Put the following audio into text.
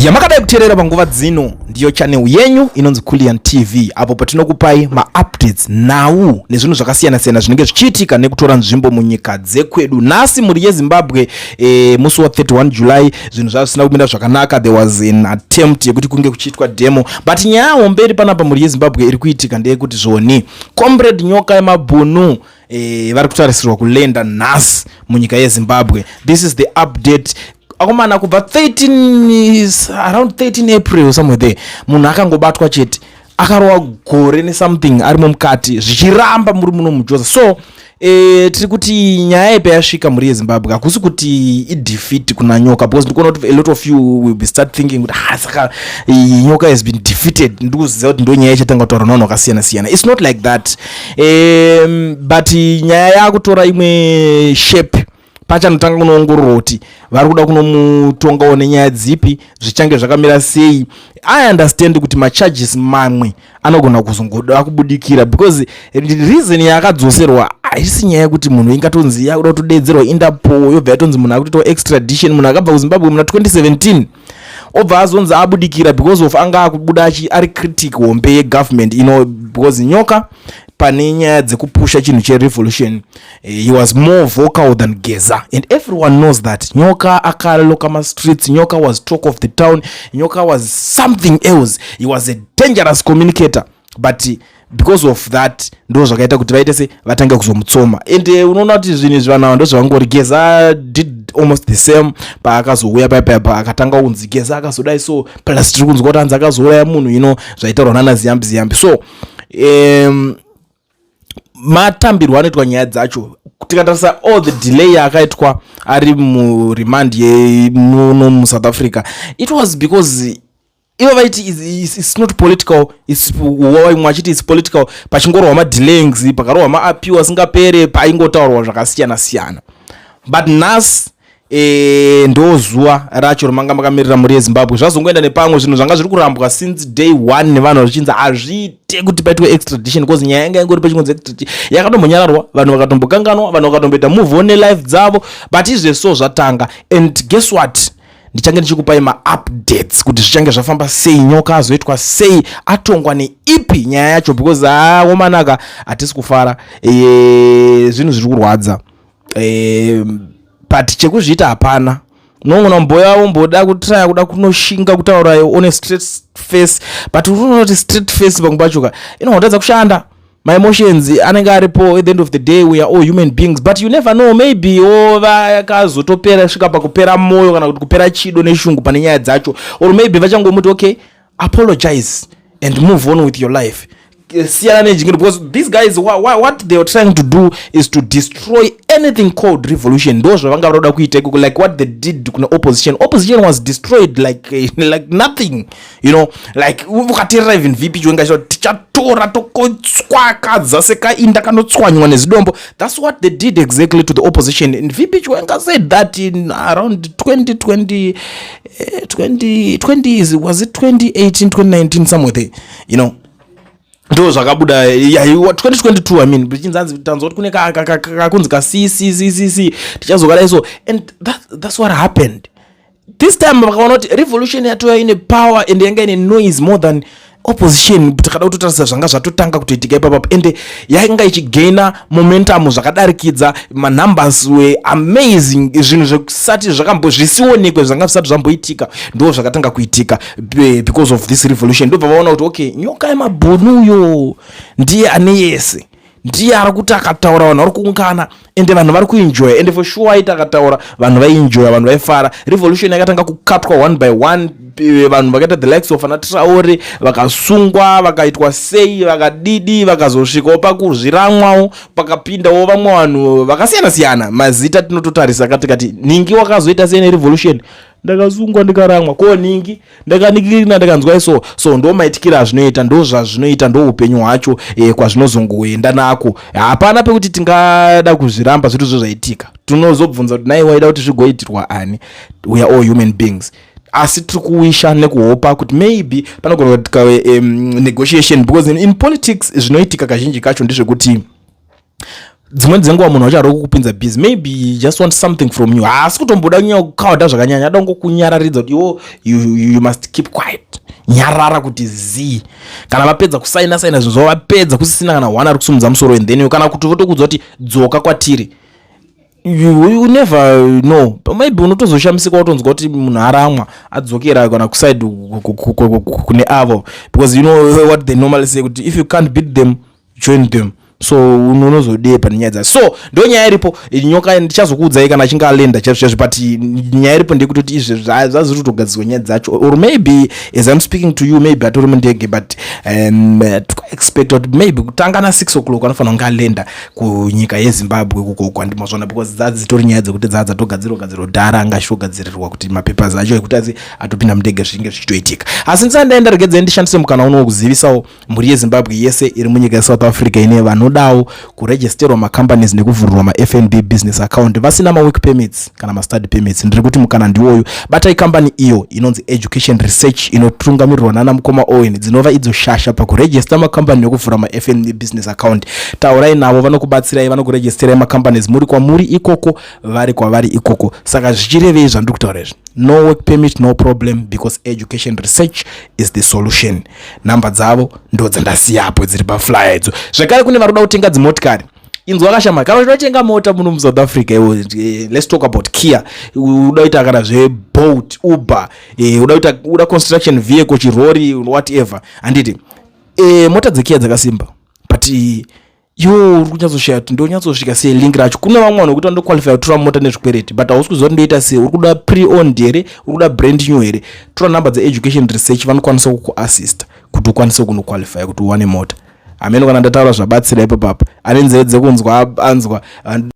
Yamakadai kuterera panguva dzino ndiyo channel yenyu inonzi Kulian TV apo patinokupai ma-updates now nezvinhu zvakasiyana-siyana zvinenge zvichiitika nekutora nzvimbo munyika dzekwedu. Nhasi muri yeZimbabwe musi wa 31 July zvinhu zvisina kumira zvakanaka. There was an attempt yekuti kunge kuchiitwa demo, but nyaya mberi panapa muri yeZimbabwe iri kuitika ndeyekuti zvoni comrade Nyokayemabhunu vari kutarisirwa kulenda nhasi munyika yeZimbabwe. This is the update. Akomana kubva 13 April somewhere there munhu akangobatwa chete akarowa gore nesomething arimo mukati zvichiramba muri muno mujoza. So tiri kuti nyaya yepe yasvika muri yeZimbabwe hakusi kuti idefeat kuna nyoka, because ndikuona kuti a lot of you will be start thinking kuti saka nyoka has been defeated ndikuziva kuti ndo nyaya ichatanga kutaura navanhu vakasiyana-siyana. It's not like that, but nyaya yakutora imwe shape pachanotanga kunoongororwa kuti vari kuda kunomutongawo nenyaya dzipi, zvichange zvakamira sei. I understand kuti macharges mamwe anogona kuzongoda kubudikira, because reason yakadzoserwa haisi nyaya yekuti munhu ingatonzi yakuda kutodedzerwa Interpol yobva yatonzi munhu akutoitwa extradition. Munhu akabva kuZimbabwe muna 2017 obva azonzi abudikira because of anga akubuda ari critic hombe yegovernment because nyoka pane nyaya dzekupusha chinhu cherevolution he was more vocal than Geza, and everyone knows that. Nyoka akaloka ma-streets, Nyoka was talk of the town, Nyoka was something else. He was a dangerous communicator, but because of that ndo zvakaita kuti vaite se vatange kuzomutsoma. And unoona kuti zvinhu zvanawa ndo zvangori Geza did almost the same paakazouya paipa akatanga kunzi Geza akazodai, so plus tiri kunzwa kuti anzi akazouraya munhu zvaitaurwa nana ziyambi. So matambirwa anoitwa nyaya dzacho tikatarisa all the delay yakaitwa ari muremand yemuno muSouth Africa, it was because ivo vaiti it's not political, mwachiti it's political. Pachingorwa ma-delayings pakarohwa ma-appeal asingapere paingotaurwa zvakasiyana-siyana, but nhasi ndo zuva racho romanga makamirira muri yeZimbabwe. Zvazongoenda nepamwe zvinhu zvanga zviri kurambwa since day one nevanhu vazvichinzi hazviite kuti paitwe extradition, because nyaya yanga ingori pachingonzi extradition yakatombonyararwa, vanhu vakatombokanganwa, vanhu vakatomboita move on nelife dzavo, but izvezvo zvatanga. And guess what, ndichange ndichikupai ma-updates kuti zvichange zvafamba sei, nyoka azoitwa sei, atongwa neipi nyaya yacho, because womanaka hatisi kufara, zvinhu zviri kurwadza, but chekuzviita hapana. Nongona mboya umboda kutraya kuda kunoshinga kutaura on a straight face, but unoona kuti straight face pangubachoka inohotadza kushanda. My emotions anenge aripo. At the end of the day we are all human beings, but you never know, maybe vakazotopera svika pakupera moyo kana kuti kupera chido neshungu pane nyaya dzacho, or maybe vachangomuti okay apologize and move on with your life. Because these guys what they are trying to do is to destroy anything called revolution. Those like what they did to the opposition was destroyed like nothing, like even VP that's what they did exactly to the opposition. And VP Chwenga said that in around 2020 was it 2018 2019 somewhere there, ndo zvakabuda 2022 I mean bichinzanzi tanzo kuti kune kakunzi ka CCCC tichazokala iso. And that's what happened this time. Vakaona kuti revolution yatoya ine power and yanga ine noise more than opposition. Tikada kutotarisa zvanga zvatotanga kutoitika ipapo, and yanga ichigaina momentum zvakadarikidza. Ma numbers were amazing, zvinhu zvekusati zvisionekwe zvanga zvisati zvamboitika ndo zvakatanga kuitika because of this revolution. Ndo vaona kuti okay, Nyokayemabhunu yo ndiye ane yese, ndiye ari kuti akataura vanhu vari kuungana ende vanhu vari kuenjoy, and for sure aita akataura vanhu vaenjoy, vanhu vaifara. Revolution yakatanga kukatwa one by one, vanhu vakaita the likes of anatraore vakasungwa vakaitwa sei vakadidi vakazosvikawo pakuzviramwawo pakapindawo vamwe vanhu vakasiyana-siyana. Mazita tinototarisa katikati ningi wakazoita sei nerevolution, ndakasungwa ndikaramwa ko ningi ndakanikirina ndakanzwa so ndo maitikira azvinoita, ndo zvazvinoita, ndo upenyu hwacho kwazvinozongoenda nako. Hapana pekuti tingada kuzviramba zviro zvaitika. Tunozobvunza kuti nai waida kuti zvigoitirwa ani? We are all human beings. Asi tiri kuwisha nekuhopa kuti maybe panogona kuitika negotiation, because in politics zvinoitika kazhinji kacho ndezvekuti dzimweni dzenguva munhu wachada kukupinza busy, maybe just want something from you. Haasi kutomboda kunyanya kukauda zvakanyanya, ada kungokunyararidza kuti you must keep quiet, nyarara kuti zii. Kana vapedza kusaina zvinhu zvavo vapedza kusisina kana hwana ari kusumudza musoro, and then kana kuti votokudza kuti dzoka kwatiri, you never know. Maybe unotozoshamisika utonzwa kuti munhu aramwa adzokera kana kuside kune avo, because you know what they normally say kuti if you can't beat them join them. So unozodepa nyaya dzacho. So ndo nyaya iripo. Nyoka ndichazokuudzai kana achinge alenda chazvo, but nyaya iripo ndekuti izvi zvaziri kutogadzirwa nyaya dzacho, or maybe as I'm speaking to you maybe atori mundege, but expect that maybe kutanga na 6 o'clock anofanira kunge alenda kunyika yeZimbabwe kuko kwandimazvona, because dzitori nyaya dzekuti dzatogadzirwa dhara angashogadzirirwa kuti mapapers acho ekuti atopinda mundege zvinge zvichitoitika. Asi ndisandaenda regedze ndishandise mukana uno kuzivisawo mhuri yeZimbabwe yese iri munyika yeSouth Africa ine vanodawo kuregisterwa macompanies nekuvhurirwa maFNB business account vasina mawork permits kana mastudy permits. Ndiri kuti mukana ndiwoyo, batai company iyo inonzi Education Research inotungamirirwa nana Mukoma Owen dzinova idzo shasha pakuregister macompany nekuvhura maFNB business account. Taurai navo vanokubatsirai, vanokuregisterai macompanies muri kwamuri ikoko, vari kwavari ikoko. Saka zvichirevei zvandiri kutaura izvi? No work permit, no problem, because Education Research is the solution. Namba dzavo ndo dzandasiyapo dziri paflyer idzo. Zvakare kune vari kuda kutenga dzimotikari, inzwa akashama kana unotenga mota muno muSouth Africa, let's talk about Kia, uda kuita kana zveBolt, Uber, uda construction vehicle, chirori, whatever, anditi mota dzeKia dzakasimba, but yo uri kunyazoshaya kuti ndonyatsosvika sei link racho. Kuna vamwe vanokuti vanoqualify kutora mota nezvikwereti, but hausi kuziva ndoita sei, uri kuda pre-owned here, uri kuda brand new here. Tora namba dzeEducation Research, vanokwanisa kukuassist kuti ukwanise kunoqualify kuti uwane mota. Ameno kana ndataura zvabatsira ipapo ane nzeve dzekunzwa anzwa